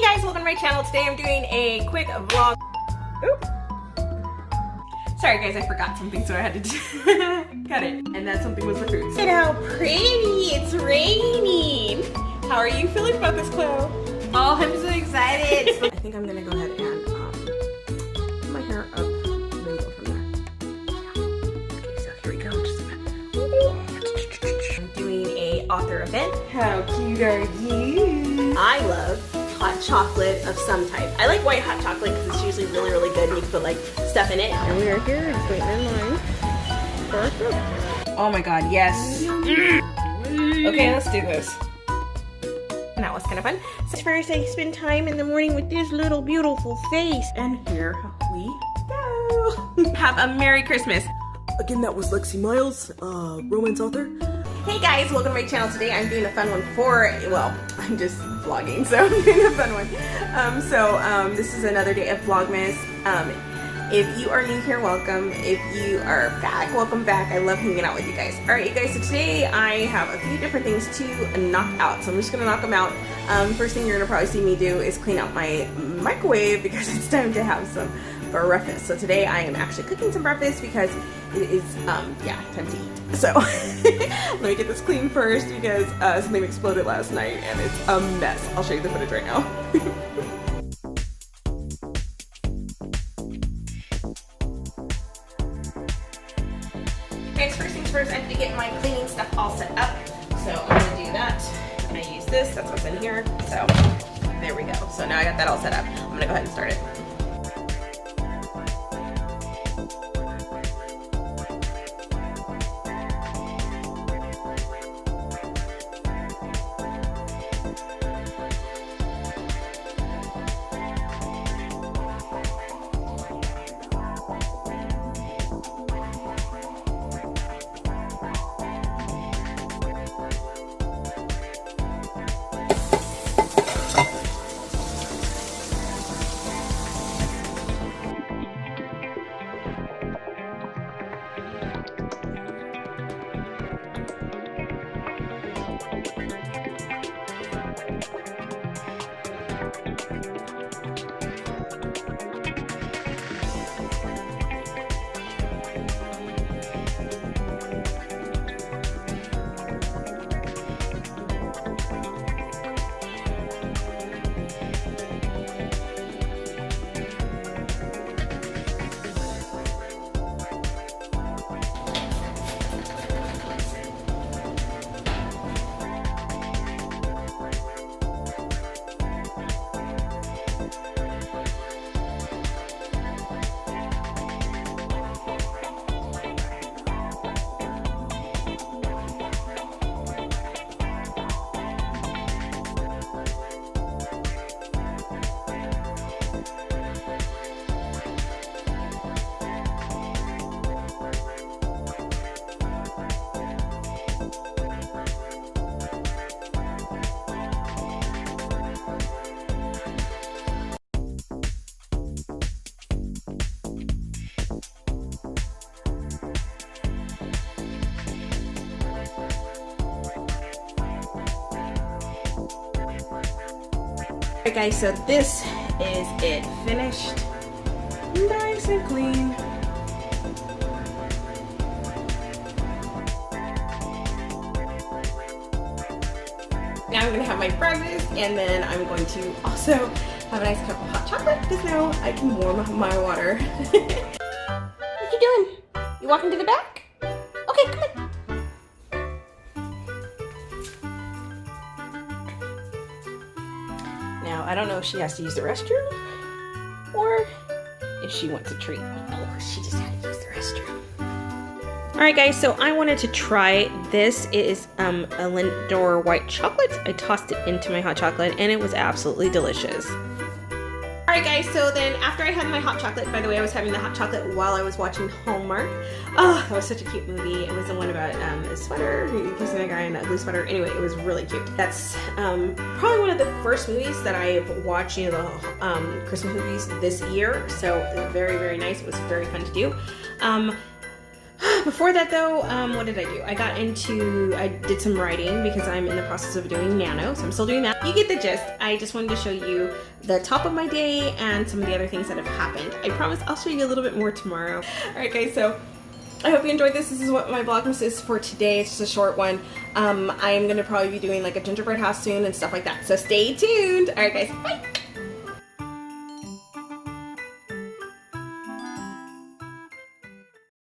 guys, welcome to my channel. Today I'm doing a quick vlog. Oop. Sorry guys, I forgot something, so I had to cut it. And that something was the food. Look at how pretty, it's raining. How are you feeling about this, Chloe? Oh, I'm so excited. I think I'm gonna go ahead and put my hair up and then go from there. Okay, so here we go. Just a minute. I'm doing a author event. How cute are you? I love hot chocolate of some type. I like white hot chocolate because it's usually really, really good and you can put like stuff in it. And we are here just waiting in line for our food. Oh my god, yes. Okay, let's do this. And that was kind of fun. So first I spend time in the morning with this little beautiful face. And here we go. Have a Merry Christmas. Again, that was Lexi Miles, romance author. Hey guys, welcome to my channel. Today I'm doing a fun one for, well, I'm just vlogging, so I'm doing a fun one. This is another day of Vlogmas. If you are new here, welcome. If you are back, welcome back. I love hanging out with you guys. Alright you guys, so today I have a few different things to knock out. So I'm just going to knock them out. First thing you're going to probably see me do is clean out my microwave because it's time to have some breakfast. So today I am actually cooking some breakfast because it is, yeah, time to eat. So let me get this clean first because something exploded last night and it's a mess. I'll show you the footage right now. Guys, first things first, I have to get my cleaning stuff all set up. So I'm going to do that. I use this, that's what's in here. So there we go. So now I got that all set up. I'm going to go ahead and start it. Alright guys, so this is it finished, nice and clean. Now I'm going to have my breakfast and then I'm going to also have a nice cup of hot chocolate because now I can warm up my water. What you doing? You walking to the back? Okay, come on. Now, I don't know if she has to use the restroom or if she wants a treat. Oh, she just had to use the restroom. Alright guys, so I wanted to try this. It is a Lindor white chocolate. I tossed it into my hot chocolate and it was absolutely delicious. Alright guys, so then after I had my hot chocolate, by the way, I was having the hot chocolate while I was watching Hallmark. Oh, that was such a cute movie. It was the one about a sweater, kissing a guy in an ugly sweater. Anyway, it was really cute. That's probably one of the first movies that I've watched, you know, the Christmas movies this year. So very, very nice. It was very fun to do. Before that though, what did I do? I did some writing because I'm in the process of doing nano, so I'm still doing that. You get the gist. I just wanted to show you the top of my day and some of the other things that have happened. I promise I'll show you a little bit more tomorrow. Alright guys, so I hope you enjoyed this. This is what my Vlogmas is for today. It's just a short one. I am going to probably be doing like a gingerbread house soon and stuff like that. So stay tuned. Alright guys, bye!